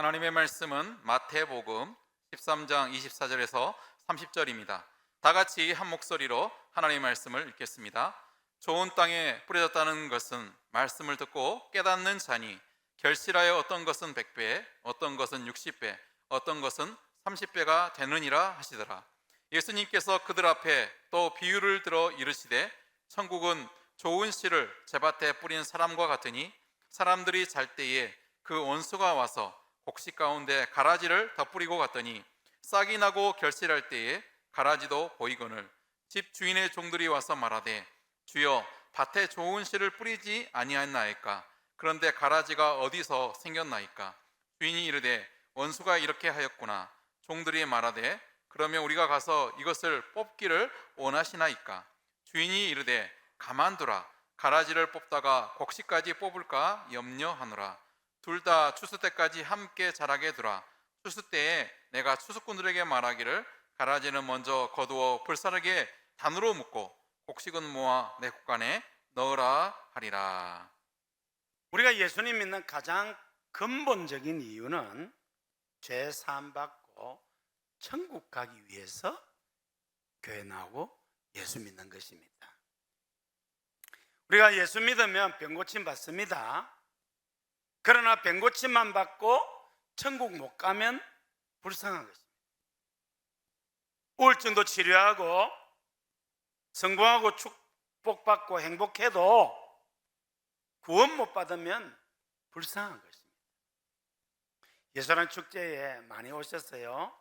하나님의 말씀은 마태복음 13장 24절에서 30절입니다. 다 같이 한 목소리로 하나님의 말씀을 읽겠습니다. 좋은 땅에 뿌려졌다는 것은 말씀을 듣고 깨닫는 자니 결실하여 어떤 것은 100배, 어떤 것은 60배, 어떤 것은 30배가 되느니라 하시더라. 예수님께서 그들 앞에 또 비유를 들어 이르시되 천국은 좋은 씨를 제밭에 뿌린 사람과 같으니 사람들이 잘 때에 그 원수가 와서 곡식 가운데 가라지를 덧뿌리고 갔더니 싹이 나고 결실할 때에 가라지도 보이거늘 집 주인의 종들이 와서 말하되 주여 밭에 좋은 씨를 뿌리지 아니하였나이까? 그런데 가라지가 어디서 생겼나이까? 주인이 이르되 원수가 이렇게 하였구나. 종들이 말하되 그러면 우리가 가서 이것을 뽑기를 원하시나이까? 주인이 이르되 가만두라. 가라지를 뽑다가 곡식까지 뽑을까 염려하노라. 둘 다 추수 때까지 함께 자라게 두라. 추수 때에 내가 추수꾼들에게 말하기를 가라지는 먼저 거두어 불사르게 단으로 묶고 곡식은 모아 내 곡간에 넣으라 하리라. 우리가 예수님 믿는 가장 근본적인 이유는 죄 사함 받고 천국 가기 위해서 교회 나오고 예수 믿는 것입니다. 우리가 예수 믿으면 병고침 받습니다. 그러나 병고침만 받고 천국 못 가면 불쌍한 것입니다. 우울증도 치료하고 성공하고 축복받고 행복해도 구원 못 받으면 불쌍한 것입니다. 예수랑 축제에 많이 오셨어요.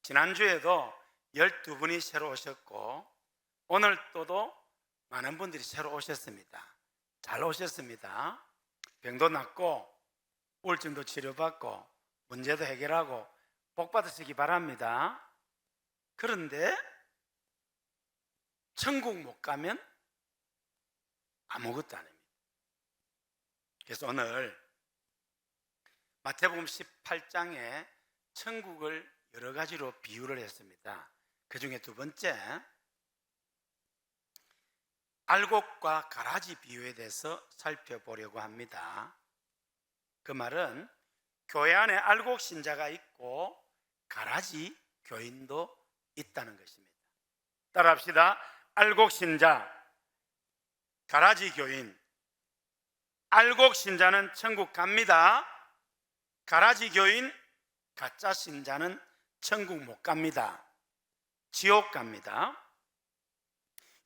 지난주에도 12분이 새로 오셨고 오늘 또도 많은 분들이 새로 오셨습니다. 잘 오셨습니다. 병도 낫고 우울증도 치료받고 문제도 해결하고 복 받으시기 바랍니다. 그런데 천국 못 가면 아무것도 아닙니다. 그래서 오늘 마태복음 18장에 천국을 여러 가지로 비유를 했습니다. 그 중에 두 번째, 알곡과 가라지 비유에 대해서 살펴보려고 합니다. 그 말은 교회 안에 알곡 신자가 있고 가라지 교인도 있다는 것입니다. 따라합시다. 알곡 신자, 가라지 교인. 알곡 신자는 천국 갑니다. 가라지 교인, 가짜 신자는 천국 못 갑니다. 지옥 갑니다.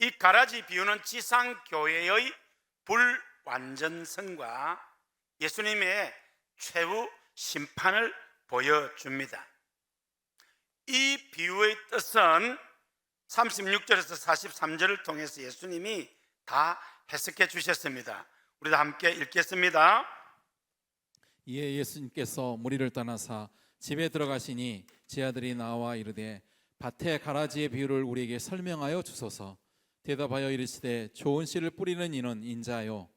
이 가라지 비유는 지상교회의 불완전성과 예수님의 최후 심판을 보여줍니다. 이 비유의 뜻은 36절에서 43절을 통해서 예수님이 다 해석해 주셨습니다. 우리도 함께 읽겠습니다. 이에 예수님께서 무리를 떠나사 집에 들어가시니 제 아들이 나와 이르되 밭의 가라지의 비유를 우리에게 설명하여 주소서. 대답하여 이르시되 좋은 씨를 뿌리는 이는 인자요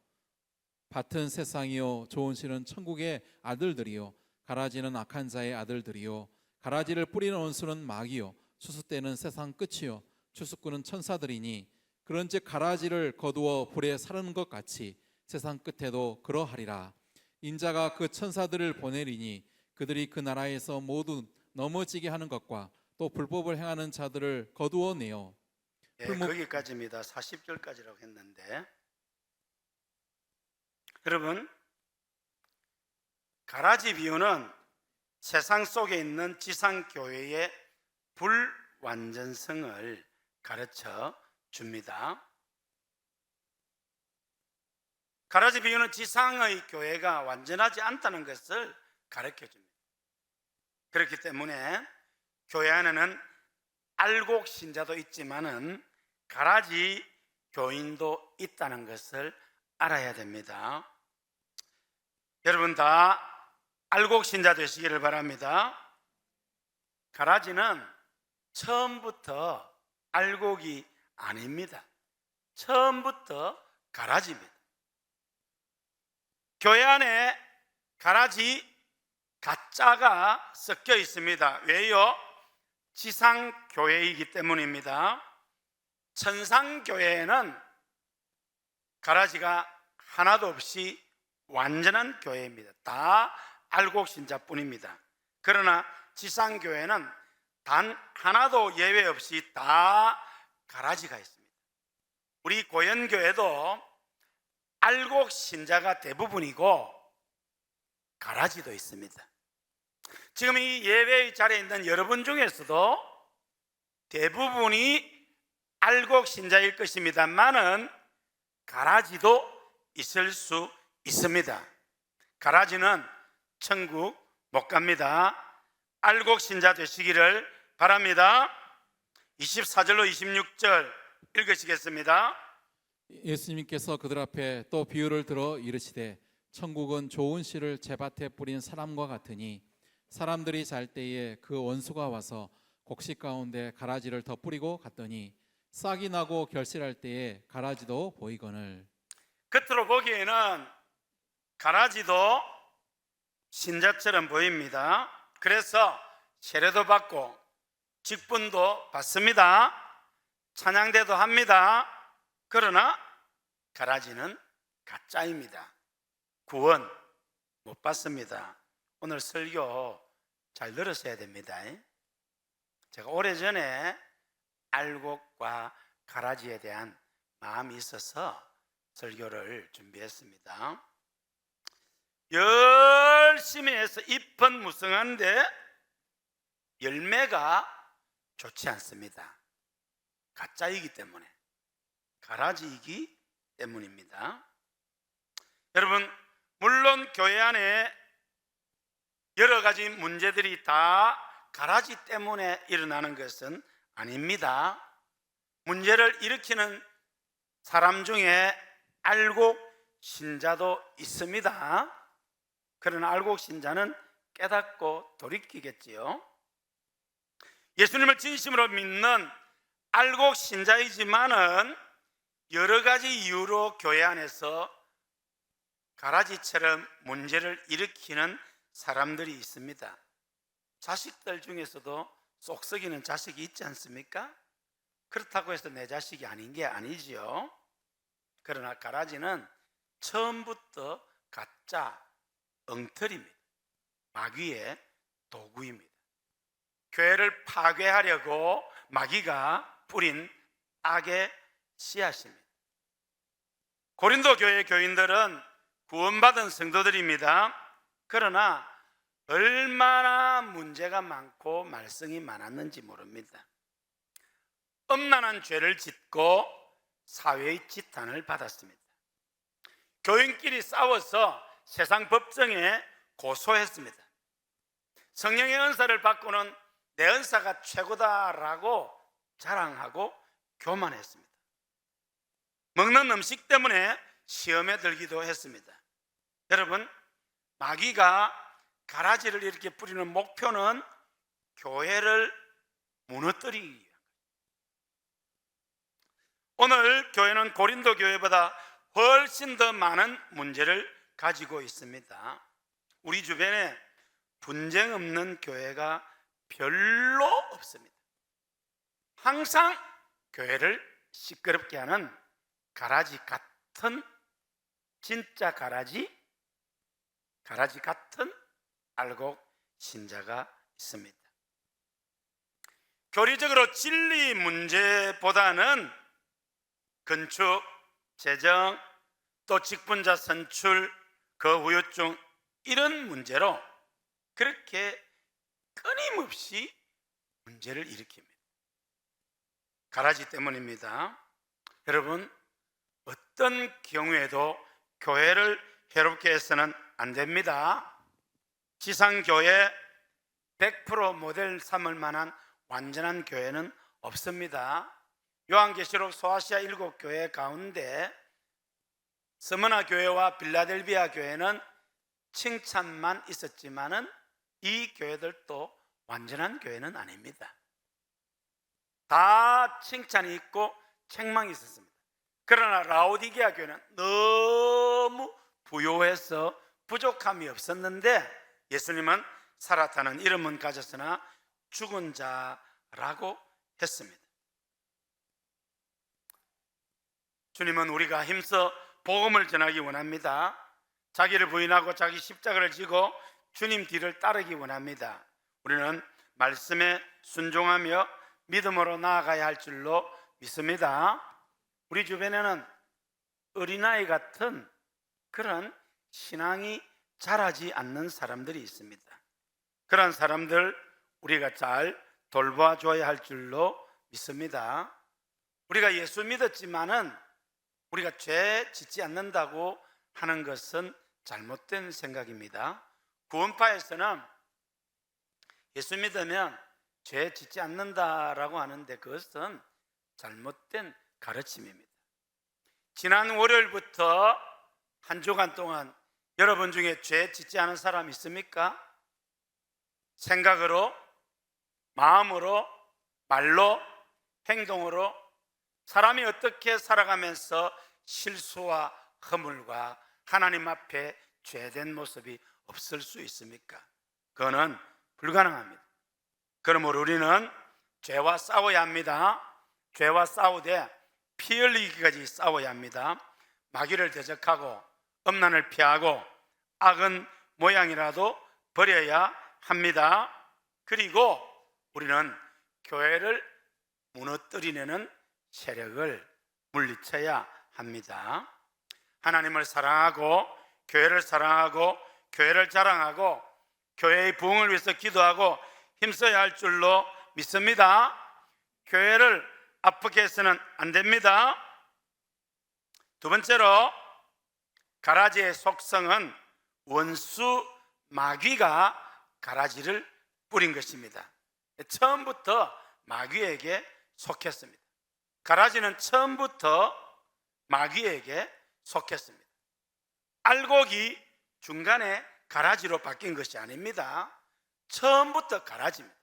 밭은 세상이요 좋은 씨는 천국의 아들들이요 가라지는 악한 자의 아들들이요 가라지를 뿌리는 원수는 마귀요 추수 때는 세상 끝이요 추수꾼은 천사들이니 그런즉 가라지를 거두어 불에 사르는 것 같이 세상 끝에도 그러하리라. 인자가 그 천사들을 보내리니 그들이 그 나라에서 모두 넘어지게 하는 것과 또 불법을 행하는 자들을 거두어 내어 거기까지입니다. 40절까지라고 했는데, 여러분, 가라지 비유는 세상 속에 있는 지상교회의 불완전성을 가르쳐 줍니다. 가라지 비유는 지상의 교회가 완전하지 않다는 것을 가르쳐 줍니다. 그렇기 때문에 교회 안에는 알곡 신자도 있지만은 가라지 교인도 있다는 것을 알아야 됩니다. 여러분 다 알곡 신자 되시기를 바랍니다. 가라지는 처음부터 알곡이 아닙니다. 처음부터 가라지입니다. 교회 안에 가라지 가짜가 섞여 있습니다. 왜요? 지상교회이기 때문입니다. 천상교회에는 가라지가 하나도 없이 완전한 교회입니다. 다 알곡 신자뿐입니다. 그러나 지상교회는 단 하나도 예외 없이 다 가라지가 있습니다. 우리 고연교회도 알곡 신자가 대부분이고 가라지도 있습니다. 지금 이 예배의 자리에 있는 여러분 중에서도 대부분이 알곡 신자일 것입니다만은 가라지도 있을 수 있습니다. 가라지는 천국 못 갑니다. 알곡 신자 되시기를 바랍니다. 24절로 26절 읽으시겠습니다. 예수님께서 그들 앞에 또 비유를 들어 이르시되 천국은 좋은 씨를 제밭에 뿌린 사람과 같으니 사람들이 잘 때에 그 원수가 와서 곡식 가운데 가라지를 더 뿌리고 갔더니 싹이 나고 결실할 때에 가라지도 보이거늘. 겉으로 보기에는 가라지도 신자처럼 보입니다. 그래서 세례도 받고 직분도 받습니다. 찬양대도 합니다. 그러나 가라지는 가짜입니다. 구원 못 받습니다. 오늘 설교 잘 들으셔야 됩니다. 제가 오래전에 알곡과 가라지에 대한 마음이 있어서 설교를 준비했습니다. 열심히 해서 잎은 무성한데 열매가 좋지 않습니다. 가짜이기 때문에, 가라지이기 때문입니다. 여러분, 물론 교회 안에 여러 가지 문제들이 다 가라지 때문에 일어나는 것은 아닙니다. 문제를 일으키는 사람 중에 알곡 신자도 있습니다. 그러나 알곡 신자는 깨닫고 돌이키겠지요. 예수님을 진심으로 믿는 알곡 신자이지만은 여러 가지 이유로 교회 안에서 가라지처럼 문제를 일으키는 사람들이 있습니다. 자식들 중에서도 쏙 썩이는 자식이 있지 않습니까? 그렇다고 해서 내 자식이 아닌 게 아니지요. 그러나 가라지는 처음부터 가짜 엉터리입니다. 마귀의 도구입니다. 교회를 파괴하려고 마귀가 뿌린 악의 씨앗입니다. 고린도 교회 교인들은 구원받은 성도들입니다. 그러나 얼마나 문제가 많고 말썽이 많았는지 모릅니다. 엄란한 죄를 짓고 사회의 지탄을 받았습니다. 교인끼리 싸워서 세상 법정에 고소했습니다. 성령의 은사를 받고는 내 은사가 최고다라고 자랑하고 교만했습니다. 먹는 음식 때문에 시험에 들기도 했습니다. 여러분, 마귀가 가라지를 이렇게 뿌리는 목표는 교회를 무너뜨리기 위한 거예요. 오늘 교회는 고린도 교회보다 훨씬 더 많은 문제를 가지고 있습니다. 우리 주변에 분쟁 없는 교회가 별로 없습니다. 항상 교회를 시끄럽게 하는 가라지 같은, 진짜 가라지 같은 알곡 신자가 있습니다. 교리적으로 진리 문제보다는 건축, 재정, 또 직분자 선출, 거후유증 이런 문제로 그렇게 끊임없이 문제를 일으킵니다. 가라지 때문입니다. 여러분, 어떤 경우에도 교회를 해롭게 해서는 안 됩니다. 지상교회 100% 모델 삼을 만한 완전한 교회는 없습니다. 요한계시록 소아시아 7교회 가운데 스무나 교회와 빌라델비아 교회는 칭찬만 있었지만은 이 교회들도 완전한 교회는 아닙니다. 다 칭찬이 있고 책망이 있었습니다. 그러나 라오디게아 교회는 너무 부요해서 부족함이 없었는데 예수님은 살았다는 이름은 가졌으나 죽은 자라고 했습니다. 주님은 우리가 힘써 복음을 전하기 원합니다. 자기를 부인하고 자기 십자가를 지고 주님 뒤를 따르기 원합니다. 우리는 말씀에 순종하며 믿음으로 나아가야 할 줄로 믿습니다. 우리 주변에는 어린아이 같은 그런 신앙이 자라지 않는 사람들이 있습니다. 그런 사람들 우리가 잘 돌봐줘야 할 줄로 믿습니다. 우리가 예수 믿었지만은 우리가 죄 짓지 않는다고 하는 것은 잘못된 생각입니다. 구원파에서는 예수 믿으면 죄 짓지 않는다라고 하는데 그것은 잘못된 가르침입니다. 지난 월요일부터 한 주간 동안 여러분 중에 죄 짓지 않은 사람 있습니까? 생각으로, 마음으로, 말로, 행동으로 사람이 어떻게 살아가면서 실수와 허물과 하나님 앞에 죄된 모습이 없을 수 있습니까? 그거는 불가능합니다. 그러므로 우리는 죄와 싸워야 합니다. 죄와 싸우되 피 흘리기까지 싸워야 합니다. 마귀를 대적하고 음란을 피하고 악은 모양이라도 버려야 합니다. 그리고 우리는 교회를 무너뜨리려는 세력을 물리쳐야 합니다. 하나님을 사랑하고 교회를 사랑하고 교회를 자랑하고 교회의 부흥을 위해서 기도하고 힘써야 할 줄로 믿습니다. 교회를 아프게 해서는 안 됩니다. 두 번째로 가라지의 속성은 원수 마귀가 가라지를 뿌린 것입니다. 처음부터 마귀에게 속했습니다. 가라지는 처음부터 마귀에게 속했습니다. 알곡이 중간에 가라지로 바뀐 것이 아닙니다. 처음부터 가라지입니다.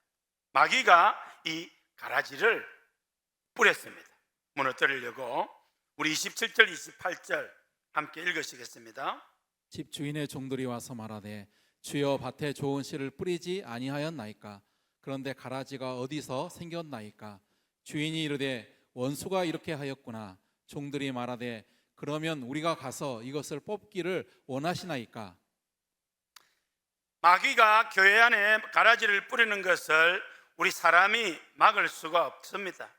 마귀가 이 가라지를 뿌렸습니다. 무너뜨리려고. 우리 27절 28절 함께 읽으시겠습니다. 집 주인의 종들이 와서 말하되 주여 밭에 좋은 씨를 뿌리지 아니하였나이까? 그런데 가라지가 어디서 생겼나이까? 주인이 이르되 원수가 이렇게 하였구나. 종들이 말하되 그러면 우리가 가서 이것을 뽑기를 원하시나이까? 마귀가 교회 안에 가라지를 뿌리는 것을 우리 사람이 막을 수가 없습니다.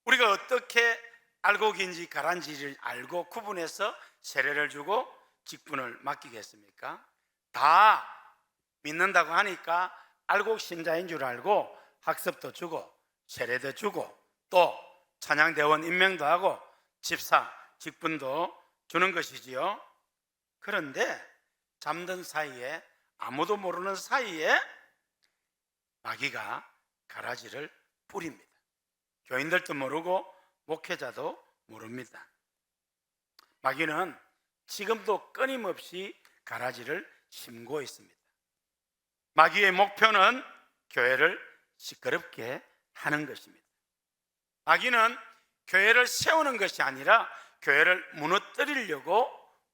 우리가 어떻게 알곡인지 가라지를 알고 구분해서 세례를 주고 직분을 맡기겠습니까? 다 믿는다고 하니까 알곡 신자인 줄 알고 학습도 주고 세례도 주고 또 찬양대원 임명도 하고 집사 직분도 주는 것이지요. 그런데 잠든 사이에 아무도 모르는 사이에 마귀가 가라지를 뿌립니다. 교인들도 모르고 목회자도 모릅니다. 마귀는 지금도 끊임없이 가라지를 심고 있습니다. 마귀의 목표는 교회를 시끄럽게 하는 것입니다. 마귀는 교회를 세우는 것이 아니라 교회를 무너뜨리려고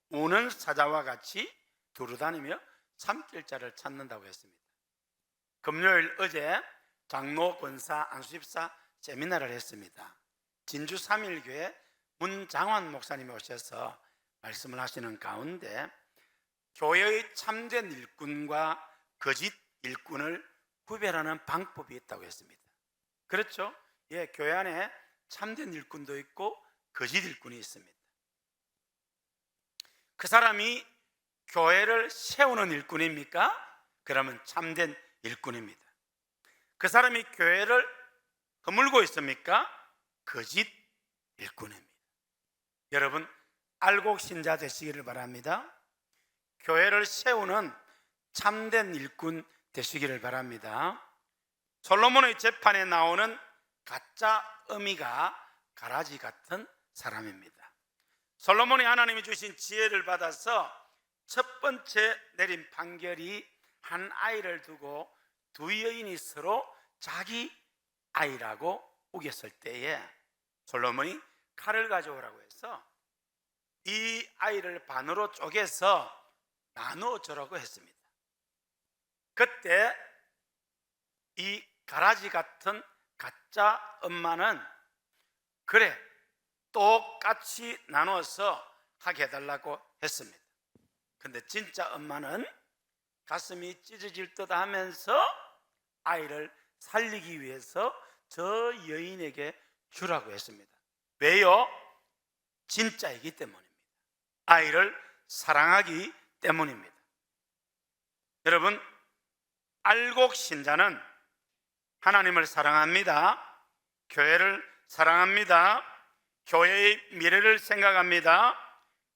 우는 사자와 같이 두루다니며 삼킬자를 찾는다고 했습니다. 금요일 어제 장로, 권사, 안수집사 세미나를 했습니다. 진주 3일교회 문장환 목사님이 오셔서 말씀을 하시는 가운데 교회의 참된 일꾼과 거짓 일꾼을 구별하는 방법이 있다고 했습니다. 그렇죠? 예, 교회 안에 참된 일꾼도 있고 거짓 일꾼이 있습니다. 그 사람이 교회를 세우는 일꾼입니까? 그러면 참된 일꾼입니다. 그 사람이 교회를 허물고 있습니까? 거짓 일꾼입니다. 여러분, 알곡 신자 되시기를 바랍니다. 교회를 세우는 참된 일꾼 되시기를 바랍니다. 솔로몬의 재판에 나오는 가짜 어미가 가라지 같은 사람입니다. 솔로몬이 하나님이 주신 지혜를 받아서 첫 번째 내린 판결이 한 아이를 두고 두 여인이 서로 자기 아이라고 우겼을 때에 솔로몬이 칼을 가져오라고 해서 이 아이를 반으로 쪼개서 나누어 주라고 했습니다. 그때 이 가라지 같은 가짜 엄마는 그래 똑같이 나눠서 하게 해달라고 했습니다. 근데 진짜 엄마는 가슴이 찢어질 듯 하면서 아이를 살리기 위해서 저 여인에게 주라고 했습니다. 왜요? 진짜이기 때문입니다. 아이를 사랑하기 때문입니다. 여러분, 알곡 신자는 하나님을 사랑합니다. 교회를 사랑합니다. 교회의 미래를 생각합니다.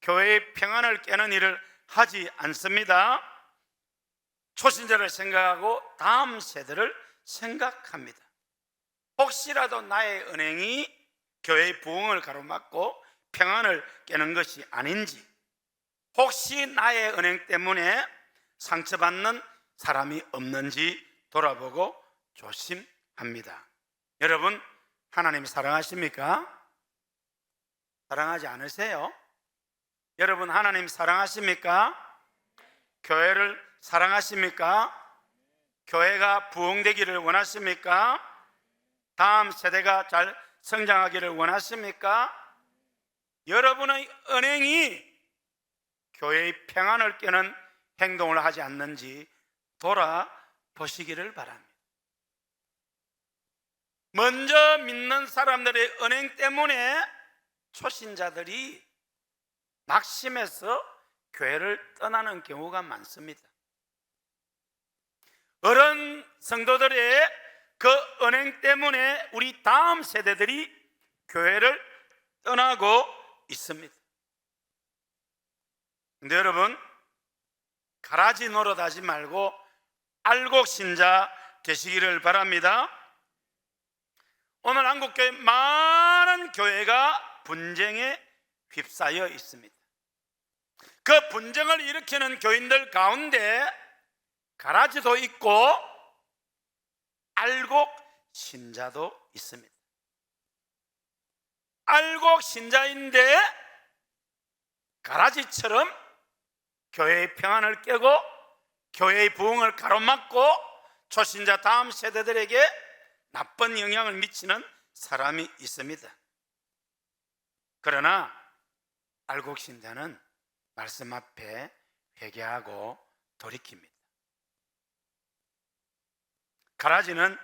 교회의 평안을 깨는 일을 하지 않습니다. 초신자를 생각하고 다음 세대를 생각합니다. 혹시라도 나의 은행이 교회의 부흥을 가로막고 평안을 깨는 것이 아닌지, 혹시 나의 은행 때문에 상처받는 사람이 없는지 돌아보고 조심합니다. 여러분, 하나님 사랑하십니까? 사랑하지 않으세요? 여러분, 하나님 사랑하십니까? 교회를 사랑하십니까? 교회가 부흥되기를 원하십니까? 다음 세대가 잘 성장하기를 원하십니까? 여러분의 은행이 교회의 평안을 깨는 행동을 하지 않는지 돌아보시기를 바랍니다. 먼저 믿는 사람들의 은행 때문에 초신자들이 낙심해서 교회를 떠나는 경우가 많습니다. 어른 성도들의 그 은행 때문에 우리 다음 세대들이 교회를 떠나고 있습니다. 근데 여러분, 가라지 노릇하지 말고 알곡 신자 되시기를 바랍니다. 오늘 한국교회 많은 교회가 분쟁에 휩싸여 있습니다. 그 분쟁을 일으키는 교인들 가운데 가라지도 있고 알곡 신자도 있습니다. 알곡 신자인데 가라지처럼 교회의 평안을 깨고 교회의 부흥을 가로막고 초신자 다음 세대들에게 나쁜 영향을 미치는 사람이 있습니다. 그러나 알곡 신자는 말씀 앞에 회개하고 돌이킵니다. 가라지는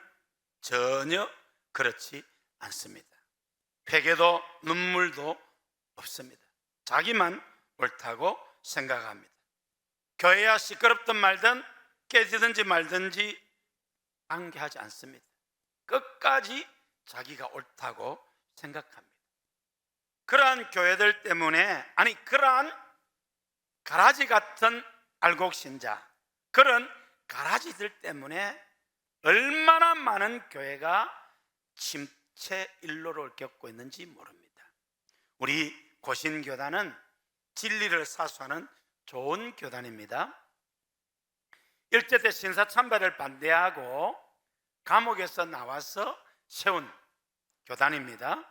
전혀 그렇지 않습니다. 회개도 눈물도 없습니다. 자기만 옳다고 생각합니다. 교회야 시끄럽든 말든 깨지든지 말든지 관계하지 않습니다. 끝까지 자기가 옳다고 생각합니다. 그러한 교회들 때문에, 아니 그러한 가라지 같은 알곡 신자, 그런 가라지들 때문에 얼마나 많은 교회가 침체 일로를 겪고 있는지 모릅니다. 우리 고신교단은 진리를 사수하는 좋은 교단입니다. 일제 때 신사참배를 반대하고 감옥에서 나와서 세운 교단입니다.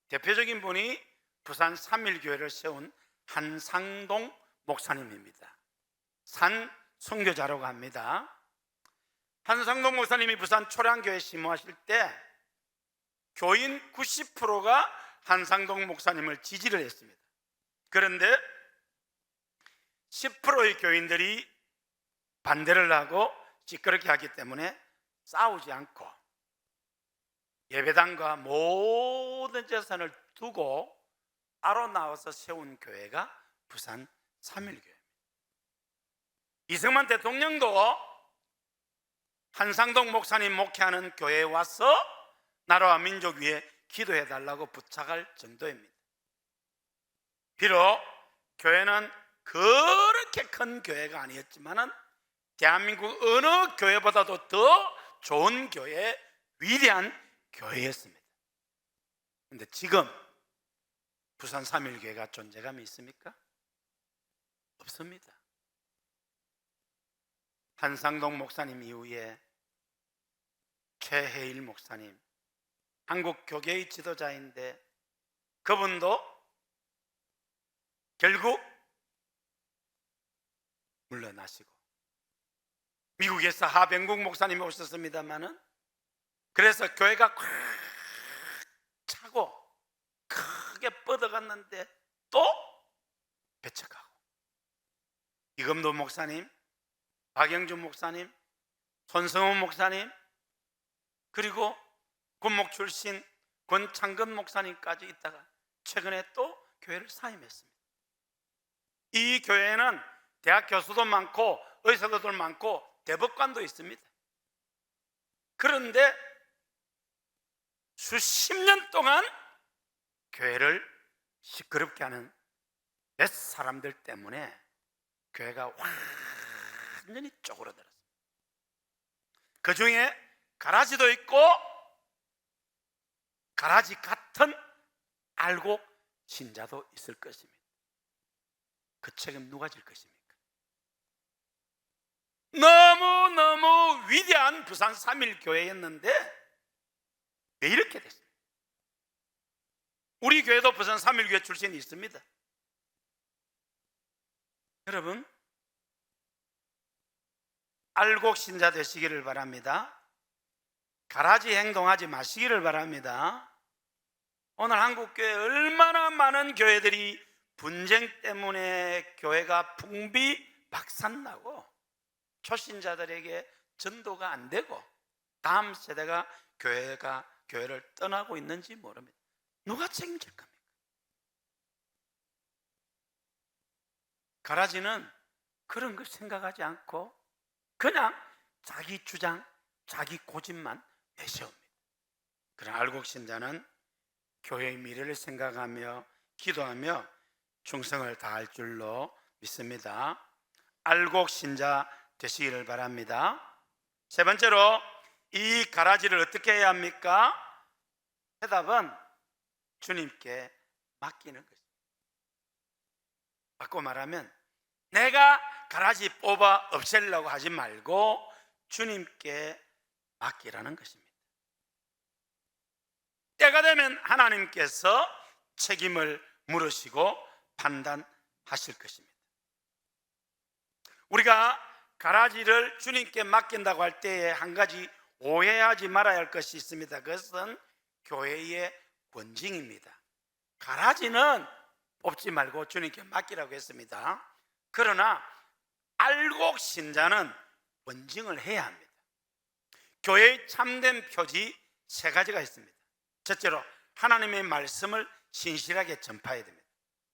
대표적인 분이 부산 3.1교회를 세운 한상동 목사님입니다. 산 선교자라고 합니다. 한상동 목사님이 부산 초량교회 심호하실 때 교인 90%가 한상동 목사님을 지지를 했습니다. 그런데 10%의 교인들이 반대를 하고 시끄럽게 하기 때문에 싸우지 않고 예배당과 모든 재산을 두고 따로 나와서 세운 교회가 부산 3.1교회입니다. 이승만 대통령도 한상동 목사님 목회하는 교회에 와서 나라와 민족 위에 기도해달라고 부탁할 정도입니다. 비록 교회는 그렇게 큰 교회가 아니었지만 대한민국 어느 교회보다도 더 좋은 교회, 위대한 교회였습니다. 그런데 지금 부산 3.1교회가 존재감이 있습니까? 없습니다. 한상동 목사님 이후에 최혜일 목사님, 한국 교계의 지도자인데 그분도 결국 물러나시고 미국에서 하병국 목사님이 오셨습니다마는 그래서 교회가 꽉 차고 크게 뻗어갔는데 또 배척하고 이금도 목사님, 박영준 목사님, 손성훈 목사님, 그리고 군목 출신 권창근 목사님까지 있다가 최근에 또 교회를 사임했습니다. 이 교회는 대학 교수도 많고 의사들도 많고 대법관도 있습니다. 그런데 수십 년 동안 교회를 시끄럽게 하는 몇 사람들 때문에 교회가 완전히 쪼그라들었습니다. 그 중에 가라지도 있고 가라지 같은 알곡 신자도 있을 것입니다. 그 책임 누가 질 것입니까? 너무너무 위대한 부산 3.1교회였는데 왜 이렇게 됐습니까? 우리 교회도 부산 3.1교회 출신이 있습니다. 여러분, 알곡 신자 되시기를 바랍니다. 가라지 행동하지 마시기를 바랍니다. 오늘 한국교회 얼마나 많은 교회들이 분쟁 때문에 교회가 풍비박산나고 초신자들에게 전도가 안 되고 다음 세대가 교회를 떠나고 있는지 모릅니다. 누가 책임질 겁니까? 가라지는 그런 걸 생각하지 않고 그냥 자기 주장, 자기 고집만 내세웁니다. 그러나 알곡 신자는 교회의 미래를 생각하며 기도하며 충성을 다할 줄로 믿습니다. 알곡 신자 되시기를 바랍니다. 세 번째로 이 가라지를 어떻게 해야 합니까? 대답은 주님께 맡기는 것입니다. 바꿔 말하면 내가 가라지 뽑아 없애려고 하지 말고 주님께 맡기라는 것입니다. 때가 되면 하나님께서 책임을 물으시고 판단하실 것입니다. 우리가 가라지를 주님께 맡긴다고 할 때에 한 가지 오해하지 말아야 할 것이 있습니다. 그것은 교회의 권징입니다. 가라지는 뽑지 말고 주님께 맡기라고 했습니다. 그러나 알곡 신자는 권징을 해야 합니다. 교회의 참된 표지 세 가지가 있습니다. 첫째로 하나님의 말씀을 신실하게 전파해야 됩니다.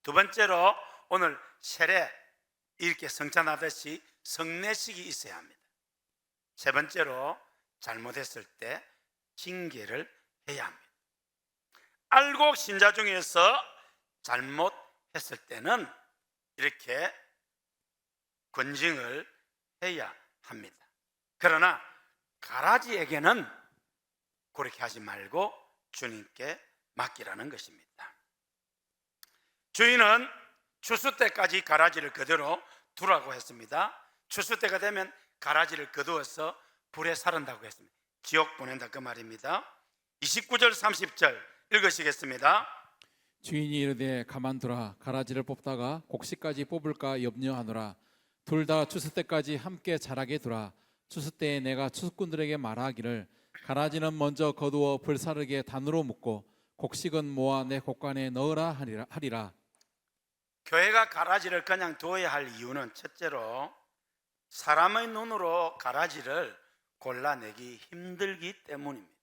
두 번째로 오늘 세례 이렇게 성찬하듯이 성례식이 있어야 합니다. 세 번째로 잘못했을 때 징계를 해야 합니다. 알곡 신자 중에서 잘못했을 때는 이렇게 권징을 해야 합니다. 그러나 가라지에게는 그렇게 하지 말고 주님께 맡기라는 것입니다. 주인은 추수 때까지 가라지를 그대로 두라고 했습니다. 추수 때가 되면 가라지를 거두어서 불에 사른다고 했습니다. 지옥 보낸다 그 말입니다. 29절 30절 읽으시겠습니다. 주인이 이르되 가만두라. 가라지를 뽑다가 곡식까지 뽑을까 염려하노라. 둘 다 추수 때까지 함께 자라게 두라. 추수 때에 내가 추수꾼들에게 말하기를 가라지는 먼저 거두어 불사르게 단으로 묶고 곡식은 모아 내 곡간에 넣으라 하리라. 교회가 가라지를 그냥 두어야 할 이유는 첫째로 사람의 눈으로 가라지를 골라내기 힘들기 때문입니다.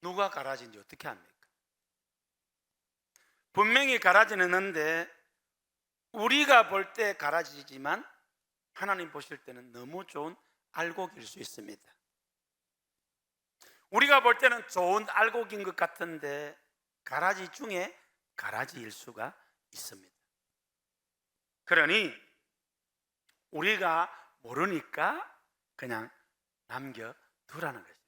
누가 가라지인지 어떻게 합니까? 분명히 가라지는 있는데 우리가 볼 때 가라지지만 하나님 보실 때는 너무 좋은 알곡일 수 있습니다. 우리가 볼 때는 좋은 알곡인 것 같은데 가라지 중에 가라지일 수가 있습니다. 그러니 우리가 모르니까 그냥 남겨두라는 것입니다.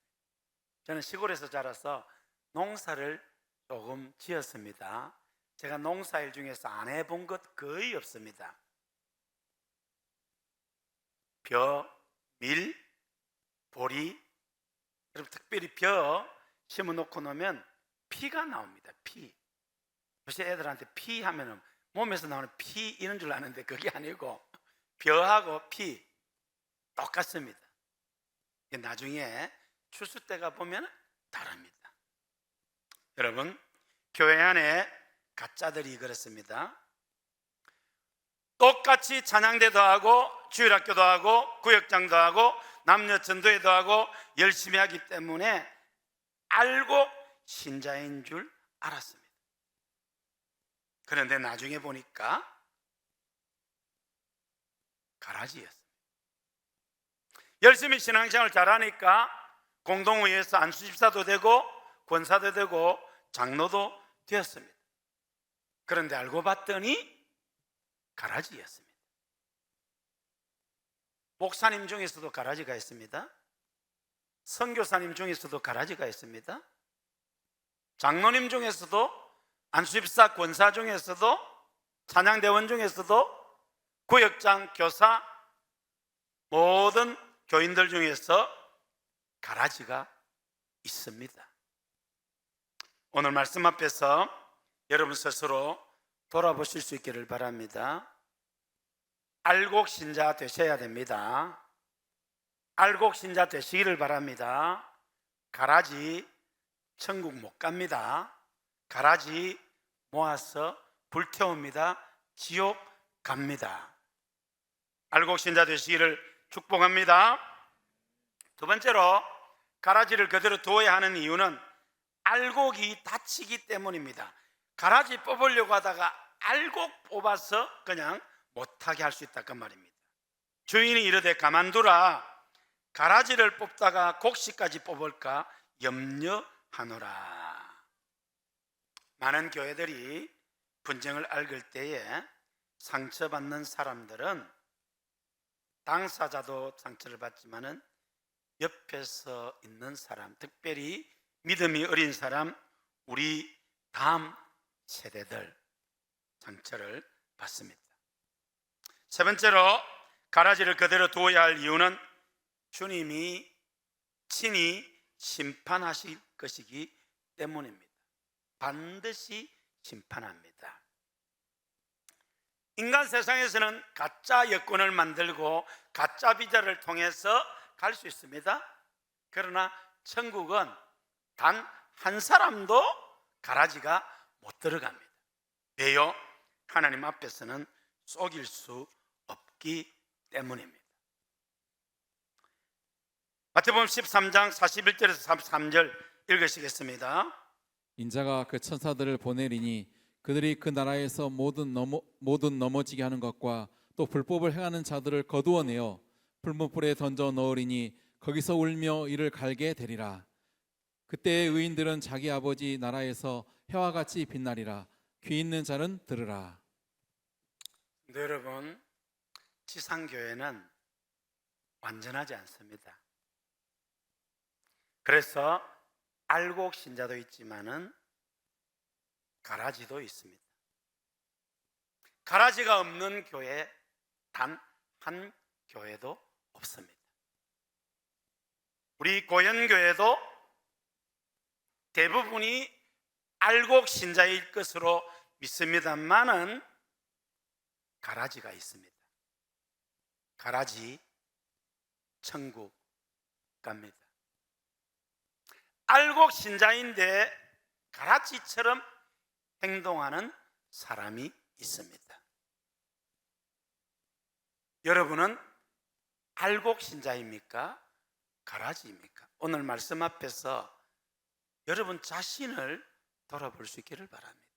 저는 시골에서 자라서 농사를 조금 지었습니다. 제가 농사일 중에서 안 해본 것 거의 없습니다. 벼, 밀, 보리, 그리고 특별히 벼 심어놓고 놓으면 피가 나옵니다. 피. 요새 애들한테 피 하면은 몸에서 나오는 피 이런 줄 아는데 그게 아니고 벼하고 피 똑같습니다. 나중에 추수 때가 보면 다릅니다. 여러분, 교회 안에 가짜들이 그렇습니다. 똑같이 찬양대도 하고 주일학교도 하고 구역장도 하고 남녀 전도회도 하고 열심히 하기 때문에 알고 신자인 줄 알았습니다. 그런데 나중에 보니까 가라지였습니다. 열심히 신앙생활 잘하니까 공동회에서 안수집사도 되고 권사도 되고 장로도 되었습니다. 그런데 알고 봤더니 가라지였습니다. 목사님 중에서도 가라지가 있습니다. 선교사님 중에서도 가라지가 있습니다. 장로님 중에서도 안수집사 권사 중에서도 찬양대원 중에서도 구역장 교사 모든 교인들 중에서 가라지가 있습니다. 오늘 말씀 앞에서 여러분 스스로 돌아보실 수 있기를 바랍니다. 알곡 신자 되셔야 됩니다. 알곡 신자 되시기를 바랍니다. 가라지 천국 못 갑니다. 가라지 모아서 불태웁니다. 지옥 갑니다. 알곡 신자 되시기를 축복합니다. 두 번째로 가라지를 그대로 두어야 하는 이유는 알곡이 다치기 때문입니다. 가라지 뽑으려고 하다가 알곡 뽑아서 그냥 못하게 할 수 있다 그 말입니다. 주인이 이르되 가만두라, 가라지를 뽑다가 곡식까지 뽑을까 염려하노라. 많은 교회들이 분쟁을 앓을 때에 상처받는 사람들은 당사자도 상처를 받지만은 옆에서 있는 사람, 특별히 믿음이 어린 사람, 우리 다음 세대들 상처를 받습니다. 세 번째로 가라지를 그대로 두어야 할 이유는 주님이 친히 심판하실 것이기 때문입니다. 반드시 심판합니다. 인간 세상에서는 가짜 여권을 만들고 가짜 비자를 통해서 갈 수 있습니다. 그러나 천국은 단 한 사람도 가라지가 못 들어갑니다. 왜요? 하나님 앞에서는 속일 수 없기 때문입니다. 마태복음 13장 41절에서 43절 읽으시겠습니다. 인자가 그 천사들을 보내리니 그들이 그 나라에서 모든 넘어지게 하는 것과 또 불법을 행하는 자들을 거두어내어 불문불에 던져 넣으리니 거기서 울며 이를 갈게 되리라. 그때의 의인들은 자기 아버지 나라에서 해와 같이 빛나리라. 귀 있는 자는 들으라. 네, 여러분, 지상교회는 완전하지 않습니다. 그래서 알곡 신자도 있지만은 가라지도 있습니다. 가라지가 없는 교회 단 한 교회도 없습니다. 우리 고현교회도 대부분이 알곡 신자일 것으로 믿습니다만은 가라지가 있습니다. 가라지 천국 갑니다. 알곡 신자인데 가라지처럼 행동하는 사람이 있습니다. 여러분은 알곡 신자입니까? 가라지입니까? 오늘 말씀 앞에서 여러분 자신을 돌아볼 수 있기를 바랍니다.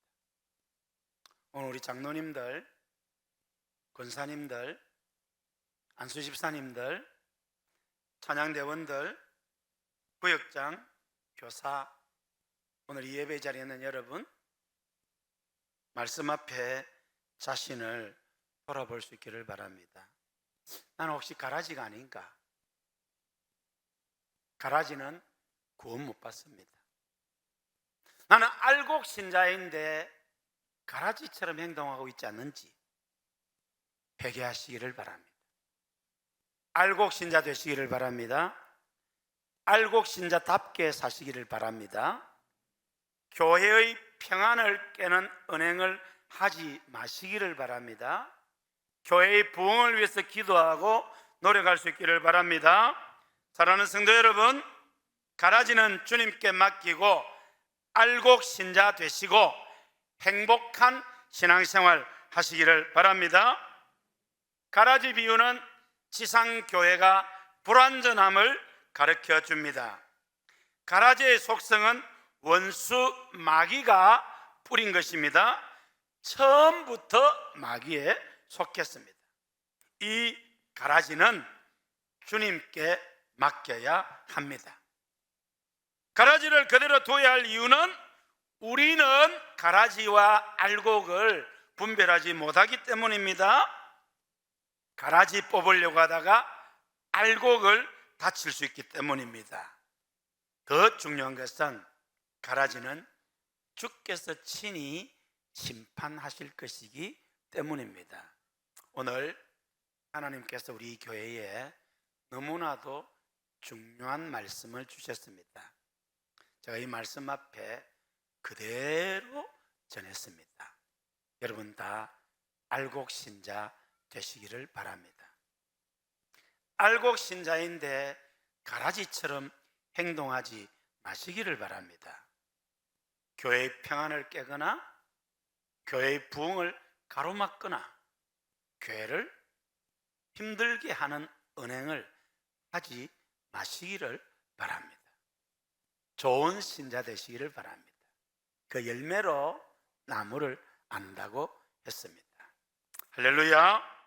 오늘 우리 장로님들, 권사님들, 안수집사님들, 찬양대원들, 구역장, 교사, 오늘 이 예배 자리에 있는 여러분, 말씀 앞에 자신을 돌아볼 수 있기를 바랍니다. 나는 혹시 가라지가 아닌가? 가라지는 구원 못 받습니다. 나는 알곡 신자인데 가라지처럼 행동하고 있지 않는지 회개하시기를 바랍니다. 알곡 신자 되시기를 바랍니다. 알곡 신자답게 사시기를 바랍니다. 교회의 평안을 깨는 언행을 하지 마시기를 바랍니다. 교회의 부흥을 위해서 기도하고 노력할 수 있기를 바랍니다. 사랑하는 성도 여러분, 가라지는 주님께 맡기고 알곡 신자 되시고 행복한 신앙생활 하시기를 바랍니다. 가라지 비유는 지상교회가 불완전함을 가르쳐 줍니다. 가라지의 속성은 원수 마귀가 뿌린 것입니다. 처음부터 마귀에 속했습니다. 이 가라지는 주님께 맡겨야 합니다. 가라지를 그대로 둬야 할 이유는 우리는 가라지와 알곡을 분별하지 못하기 때문입니다. 가라지 뽑으려고 하다가 알곡을 다칠 수 있기 때문입니다. 더 중요한 것은 가라지는 주께서 친히 심판하실 것이기 때문입니다. 오늘 하나님께서 우리 교회에 너무나도 중요한 말씀을 주셨습니다. 제가 이 말씀 앞에 그대로 전했습니다. 여러분 다 알곡 신자 되시기를 바랍니다. 알곡 신자인데 가라지처럼 행동하지 마시기를 바랍니다. 교회의 평안을 깨거나 교회의 부흥을 가로막거나 교회를 힘들게 하는 은행을 하지 마시기를 바랍니다. 좋은 신자 되시기를 바랍니다. 그 열매로 나무를 안다고 했습니다. 할렐루야.